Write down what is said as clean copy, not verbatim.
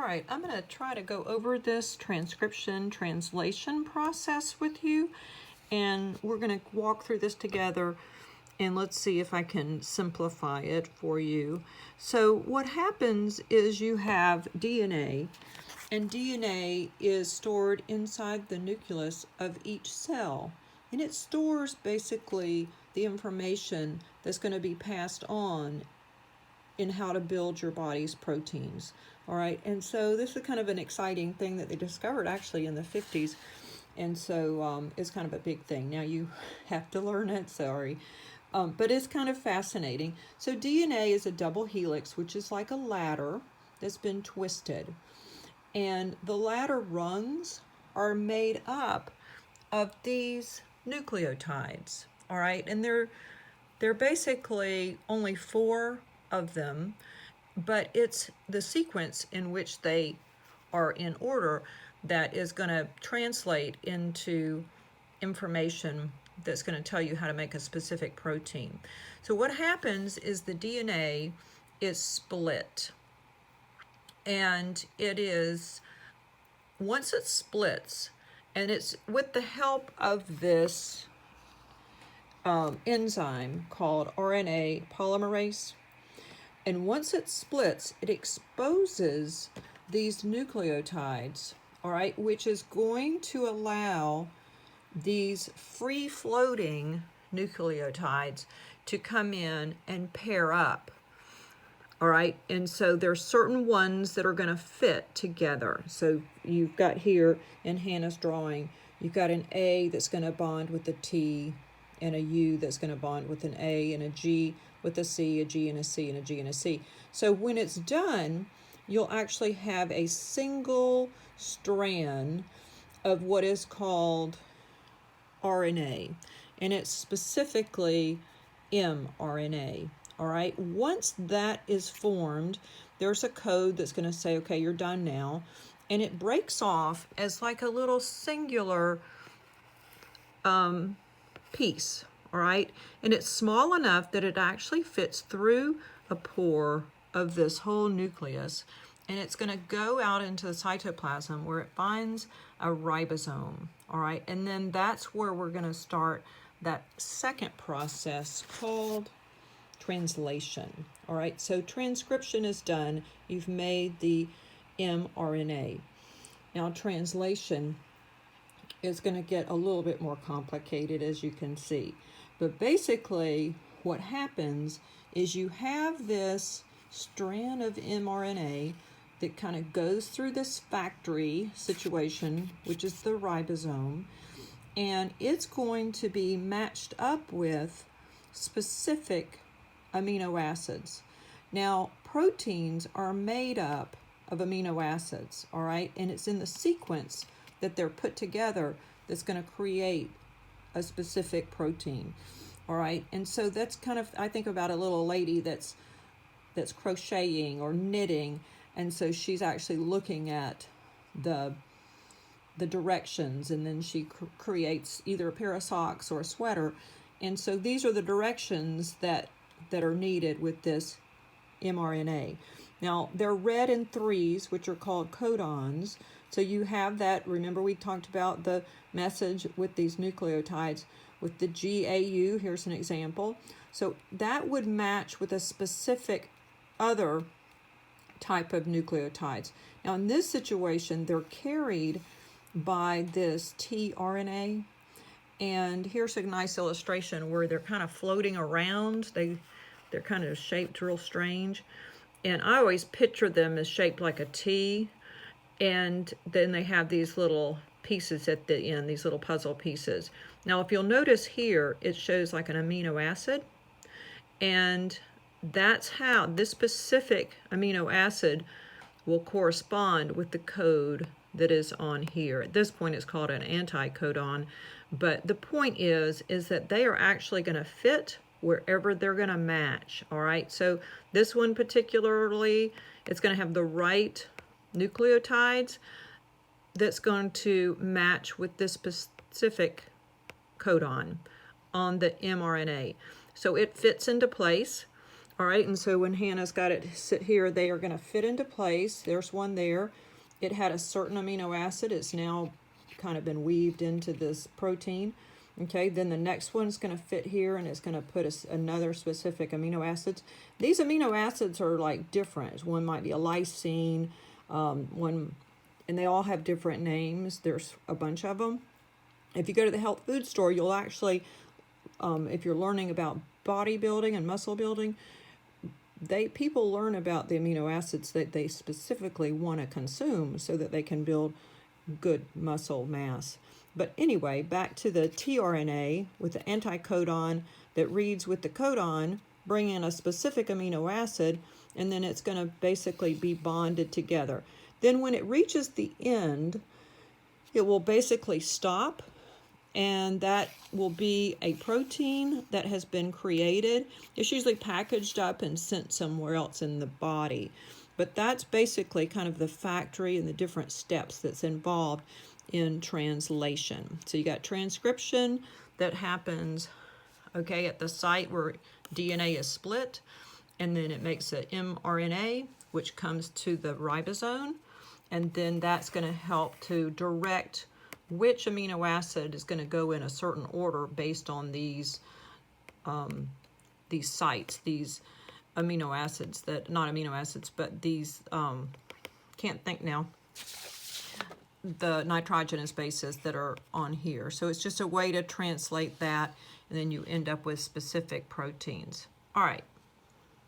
right, I'm going to try to go over this transcription translation process with you, and we're going to walk through this together, and let's see if I can simplify it for you. So what happens is you have DNA, and DNA is stored inside the nucleus of each cell, and it stores basically the information that's going to be passed on in how to build your body's proteins. All right, and so this is kind of an exciting thing that they discovered actually in the 50s, and so it's kind of a big thing. Now you have to learn it, sorry, but it's kind of fascinating. So DNA is a double helix, which is like a ladder that's been twisted, and the ladder rungs are made up of these nucleotides. All right, and they're basically only 4 of them, but it's the sequence in which they are in order that is going to translate into information that's going to tell you how to make a specific protein. So what happens is the DNA is split, and it is, once it splits, and it's with the help of this enzyme called RNA polymerase. And once it splits, it exposes these nucleotides, all right, which is going to allow these free-floating nucleotides to come in and pair up, all right? And so there's certain ones that are going to fit together. So you've got here in Hannah's drawing, you've got an A that's going to bond with a T, and a U that's going to bond with an A, and a G with a C, a G and a C, and a G and a C. So when it's done, you'll actually have a single strand of what is called RNA, and it's specifically mRNA. All right, once that is formed, there's a code that's going to say, okay, you're done now, and it breaks off as like a little singular piece, all right? And it's small enough that it actually fits through a pore of this whole nucleus, and it's going to go out into the cytoplasm where it finds a ribosome, all right? And then that's where we're going to start that second process called translation, all right? So transcription is done. You've made the mRNA. Now translation is going to get a little bit more complicated, as you can see. But basically, what happens is you have this strand of mRNA that kind of goes through this factory situation, which is the ribosome, and it's going to be matched up with specific amino acids. Now, proteins are made up of amino acids, all right? And it's in the sequence that they're put together that's going to create a specific protein, all right? And so that's kind of, I think about a little lady that's crocheting or knitting, and so she's actually looking at the directions, and then she creates either a pair of socks or a sweater. And so these are the directions that are needed with this mRNA. Now, they're read in 3s, which are called codons. So you have that, remember we talked about the message with these nucleotides with the GAU, here's an example. So that would match with a specific other type of nucleotides. Now in this situation, they're carried by this tRNA, and here's a nice illustration where they're kind of floating around. They're kind of shaped real strange, and I always picture them as shaped like a T, and then they have these little pieces at the end, these little puzzle pieces. Now if you'll notice here, it shows like an amino acid, and that's how this specific amino acid will correspond with the code that is on here. At this point it's called an anticodon, but the point is that they are actually going to fit wherever they're going to match, all right? So this one particularly, it's going to have the right nucleotides that's going to match with this specific codon on the mRNA. So it fits into place. All right, and so when Hannah's got it sit here, they are going to fit into place. There's one there. It had a certain amino acid. It's now kind of been weaved into this protein. Okay, then the next one's going to fit here, and it's going to put another specific amino acids. These amino acids are like different. One might be a lysine, one, and they all have different names. There's a bunch of them. If you go to the health food store, you'll actually, if you're learning about bodybuilding and muscle building, people learn about the amino acids that they specifically want to consume so that they can build good muscle mass. But anyway, back to the tRNA with the anticodon that reads with the codon, bring in a specific amino acid, and then it's going to basically be bonded together. Then when it reaches the end, it will basically stop, and that will be a protein that has been created. It's usually packaged up and sent somewhere else in the body. But that's basically kind of the factory and the different steps that's involved in translation. So you got transcription that happens, okay, at the site where DNA is split, and then it makes an mRNA, which comes to the ribosome, and then that's going to help to direct which amino acid is going to go in a certain order based on these sites, these amino acids that, not amino acids, but these, can't think now, the nitrogenous bases that are on here. So it's just a way to translate that, and then you end up with specific proteins. All right,